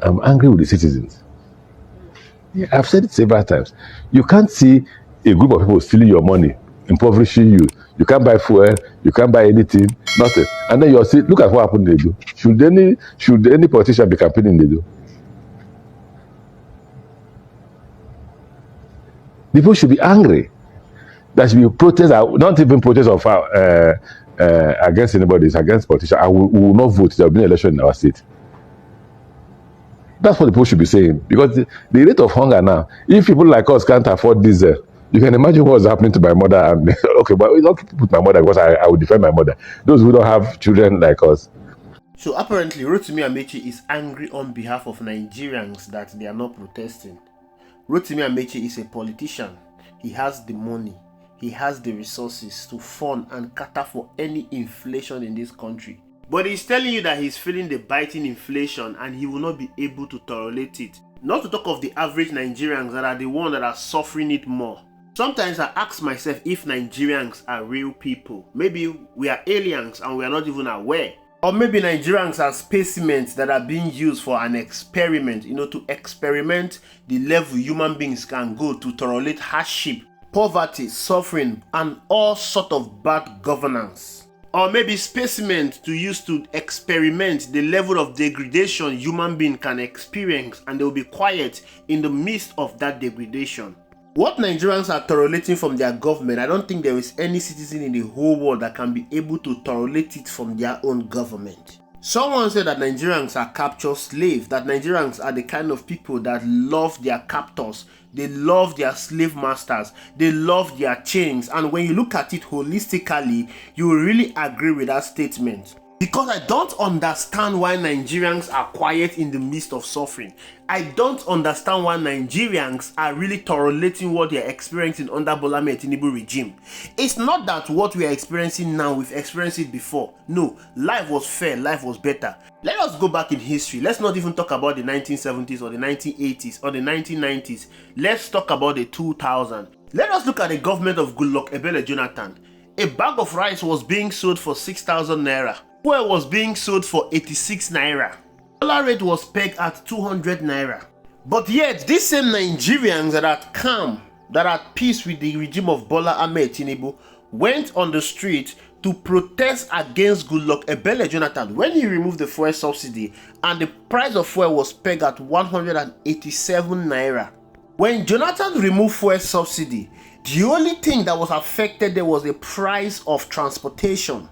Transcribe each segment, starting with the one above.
I'm angry with the citizens. Yeah, I've said it several times. You can't see a group of people stealing your money, impoverishing you. You can't buy fuel, you can't buy anything, nothing. And then you're still, look at what happened in Edo. Should any politician be campaigning in Edo? People should be angry. There should be protests, not even protests of against anybody, it's against politicians. We will not vote. There will be an election in our state. That's what the people should be saying. Because the rate of hunger now, if people like us can't afford diesel, you can imagine what's happening to my mother. And okay, but we don't put my mother because I will defend my mother. Those who don't have children like us. So apparently, Rotimi Amaechi is angry on behalf of Nigerians that they are not protesting. Rotimi Amaechi is a politician. He has the money. He has the resources to fund and cater for any inflation in this country. But he's telling you that he's feeling the biting inflation and he will not be able to tolerate it. Not to talk of the average Nigerians that are the ones that are suffering it more. Sometimes I ask myself if Nigerians are real people. Maybe we are aliens and we are not even aware. Or maybe Nigerians are specimens that are being used for an experiment, to experiment the level human beings can go to tolerate hardship, poverty, suffering, and all sort of bad governance. Or maybe specimens to use to experiment the level of degradation human being can experience, and they will be quiet in the midst of that degradation. What Nigerians are tolerating from their government, I don't think there is any citizen in the whole world that can be able to tolerate it from their own government. Someone said that Nigerians are captured slaves, that Nigerians are the kind of people that love their captors, they love their slave masters, they love their chains. And when you look at it holistically, you will really agree with that statement. Because I don't understand why Nigerians are quiet in the midst of suffering. I don't understand why Nigerians are really tolerating what they are experiencing under Bola Ahmed Tinubu regime. It's not that what we are experiencing now, we've experienced it before. No, life was fair, life was better. Let us go back in history. Let's not even talk about the 1970s or the 1980s or the 1990s. Let's talk about the 2000s. Let us look at the government of Goodluck Ebele Jonathan. A bag of rice was being sold for 6,000 naira. Fuel was being sold for 86 naira. Dollar rate was pegged at 200 naira. But yet, these same Nigerians that are calm, that are at peace with the regime of Bola Ahmed Tinubu, went on the street to protest against Goodluck Ebele Jonathan when he removed the fuel subsidy and the price of fuel was pegged at 187 naira. When Jonathan removed fuel subsidy, the only thing that was affected there was the price of transportation.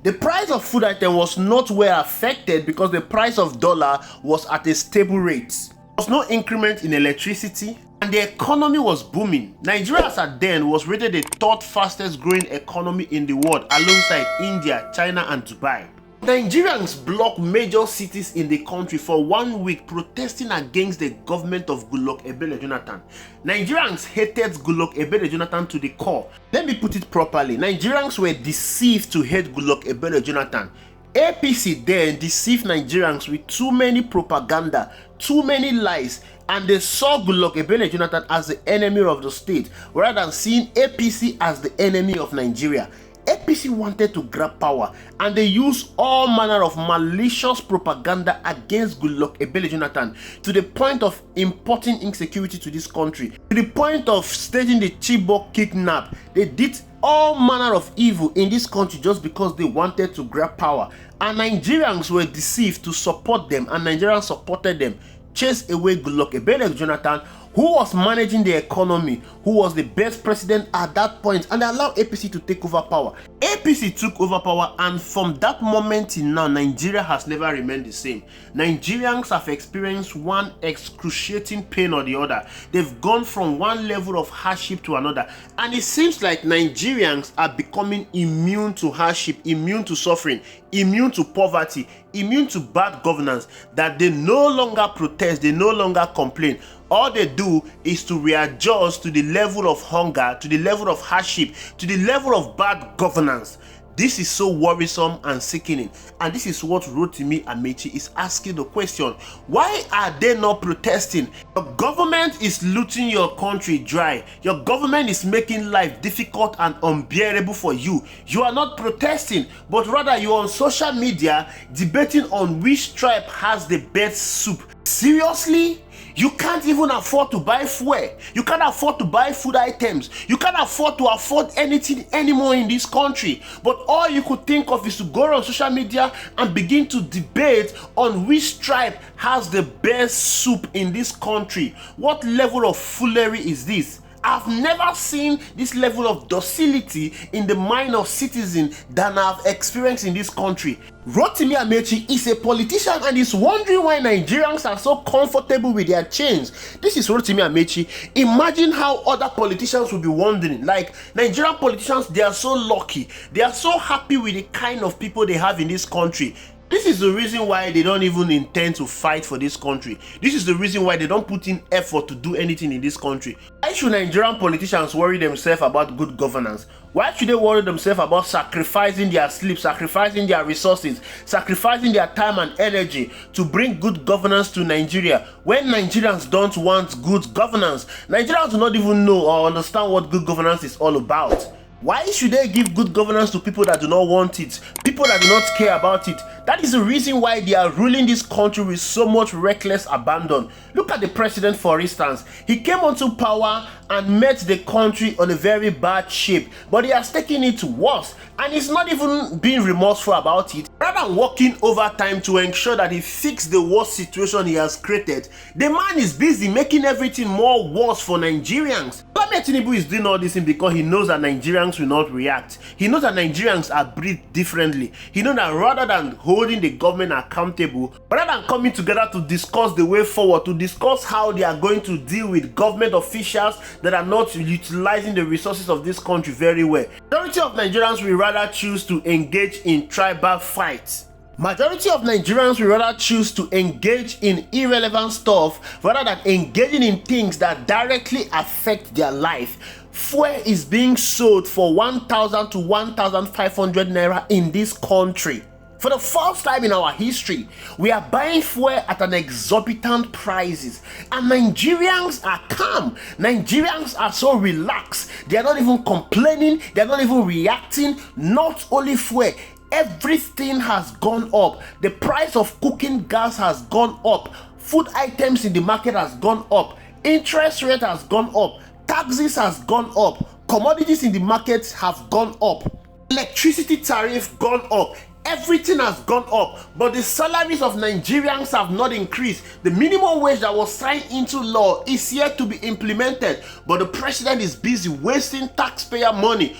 The price of food item was not well affected because the price of dollar was at a stable rate. There was no increment in electricity and the economy was booming. Nigeria at then was rated the third fastest growing economy in the world alongside India, China and Dubai. Nigerians blocked major cities in the country for 1 week protesting against the government of Goodluck Ebele Jonathan. Nigerians hated Goodluck Ebele Jonathan to the core. Let me put it properly. Nigerians were deceived to hate Goodluck Ebele Jonathan. APC then deceived Nigerians with too many propaganda, too many lies, and they saw Goodluck Ebele Jonathan as the enemy of the state rather than seeing APC as the enemy of Nigeria. APC wanted to grab power and they used all manner of malicious propaganda against Goodluck Ebele Jonathan to the point of importing insecurity to this country, to the point of staging the Chibok kidnap. They did all manner of evil in this country just because they wanted to grab power, and Nigerians were deceived to support them, and Nigerians supported them, chased away Goodluck Ebele Jonathan, who was managing the economy, who was the best president at that point, and they allowed APC to take over power. APC took over power, and from that moment till now, Nigeria has never remained the same. Nigerians have experienced one excruciating pain or the other. They've gone from one level of hardship to another, and it seems like Nigerians are becoming immune to hardship, immune to suffering, immune to poverty, immune to bad governance, that they no longer protest, they no longer complain. All they do is to readjust to the level of hunger, to the level of hardship, to the level of bad governance. This is so worrisome and sickening, and this is what Rotimi Amaechi is asking the question. Why are they not protesting? Your government is looting your country dry. Your government is making life difficult and unbearable for you. You are not protesting, but rather you're on social media debating on which tribe has the best soup. Seriously? You can't even afford to buy fuel. You can't afford to buy food items. You can't afford to afford anything anymore in this country. But all you could think of is to go on social media and begin to debate on which tribe has the best soup in this country. What level of foolery is this? I've never seen this level of docility in the mind of citizens than I've experienced in this country. Rotimi Amaechi is a politician and is wondering why Nigerians are so comfortable with their chains. This is Rotimi Amaechi. Imagine how other politicians will be wondering. Like, Nigerian politicians, they are so lucky. They are so happy with the kind of people they have in this country. This is the reason why they don't even intend to fight for this country. This is the reason why they don't put in effort to do anything in this country. Why should Nigerian politicians worry themselves about good governance? Why should they worry themselves about sacrificing their sleep, sacrificing their resources, sacrificing their time and energy to bring good governance to Nigeria when Nigerians don't want good governance? Nigerians do not even know or understand what good governance is all about. Why should they give good governance to people that do not want it, people that do not care about it? That is the reason why they are ruling this country with so much reckless abandon. Look at the president, for instance. He came onto power and met the country on a very bad shape, but he has taken it worse, and he's not even being remorseful about it. Rather than working overtime to ensure that he fixed the worst situation he has created, the man is busy making everything more worse for Nigerians. Tinubu is doing all this because he knows that Nigerians will not react. He knows that Nigerians are breathed differently. He knows that rather than holding the government accountable, rather than coming together to discuss the way forward, to discuss how they are going to deal with government officials that are not utilizing the resources of this country very well, majority of Nigerians will rather choose to engage in tribal fights. Majority of Nigerians will rather choose to engage in irrelevant stuff rather than engaging in things that directly affect their life. Fuel is being sold for 1,000 to 1,500 naira in this country. For the first time in our history, we are buying fuel at an exorbitant prices, and Nigerians are calm. Nigerians are so relaxed. They are not even complaining. They are not even reacting. Not only fuel, everything has gone up. The price of cooking gas has gone up. Food items in the market has gone up. Interest rate has gone up. Taxes has gone up. Commodities in the market have gone up. Electricity tariff gone up. Everything has gone up, but the salaries of Nigerians have not increased. The minimum wage that was signed into law is yet to be implemented, but the president is busy wasting taxpayer money,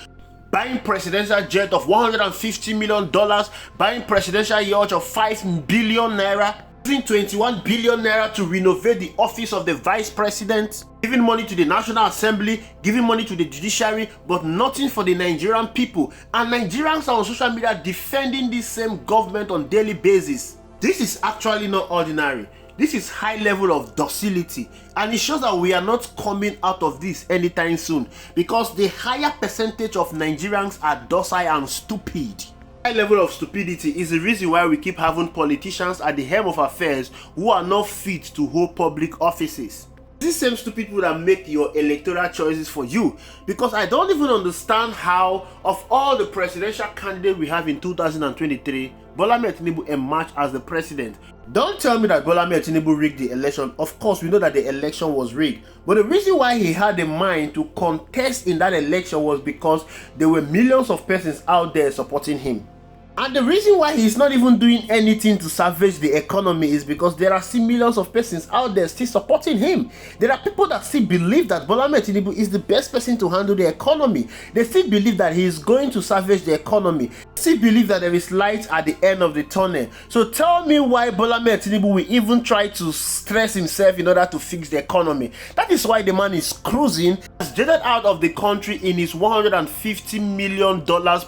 buying presidential jet of $150 million, buying presidential yacht of 5 billion naira, using 21 billion naira to renovate the office of the vice president, giving money to the National Assembly, giving money to the judiciary, but nothing for the Nigerian people. And Nigerians are on social media defending this same government on a daily basis. This is actually not ordinary. This is high level of docility, and it shows that we are not coming out of this anytime soon, because the higher percentage of Nigerians are docile and stupid. High level of stupidity is the reason why we keep having politicians at the helm of affairs who are not fit to hold public offices. These same stupid people that make your electoral choices for you, because I don't even understand how, of all the presidential candidates we have in 2023, Bola Tinubu emerged as the president. Don't tell me that Bola Tinubu rigged the election. Of course, we know that the election was rigged. But the reason why he had the mind to contest in that election was because there were millions of persons out there supporting him. And the reason why he's not even doing anything to salvage the economy is because there are still millions of persons out there still supporting him. There are people that still believe that Bola Tinubu is the best person to handle the economy. They still believe that he is going to salvage the economy. They still believe that there is light at the end of the tunnel. So tell me why Bola Tinubu will even try to stress himself in order to fix the economy. That is why the man is cruising, has jetted out of the country in his $150 million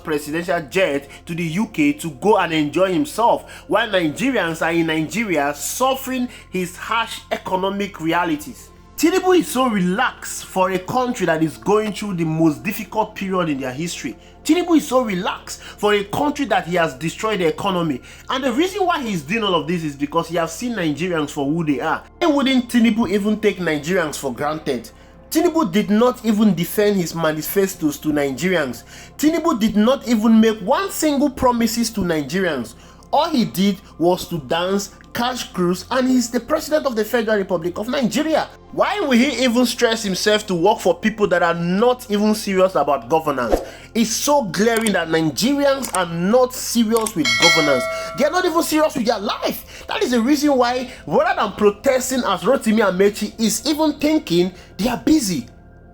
presidential jet to the UK to go and enjoy himself, while Nigerians are in Nigeria suffering his harsh economic realities. Tinubu is so relaxed for a country that is going through the most difficult period in their history. Tinubu is so relaxed for a country that he has destroyed the economy. And the reason why he's doing all of this is because he has seen Nigerians for who they are. Why wouldn't Tinubu even take Nigerians for granted? Tinubu did not even defend his manifestos to Nigerians. Tinubu did not even make one single promises to Nigerians. All he did was to dance, cash cruise, and he's the president of the Federal Republic of Nigeria. Why will he even stress himself to work for people that are not even serious about governance? It's so glaring that Nigerians are not serious with governance. They are not even serious with their life. That is the reason why, rather than protesting as Rotimi Amaechi is even thinking, they are busy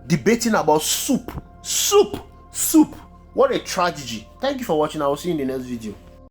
debating about soup. What a tragedy. Thank you for watching. I will see you in the next video.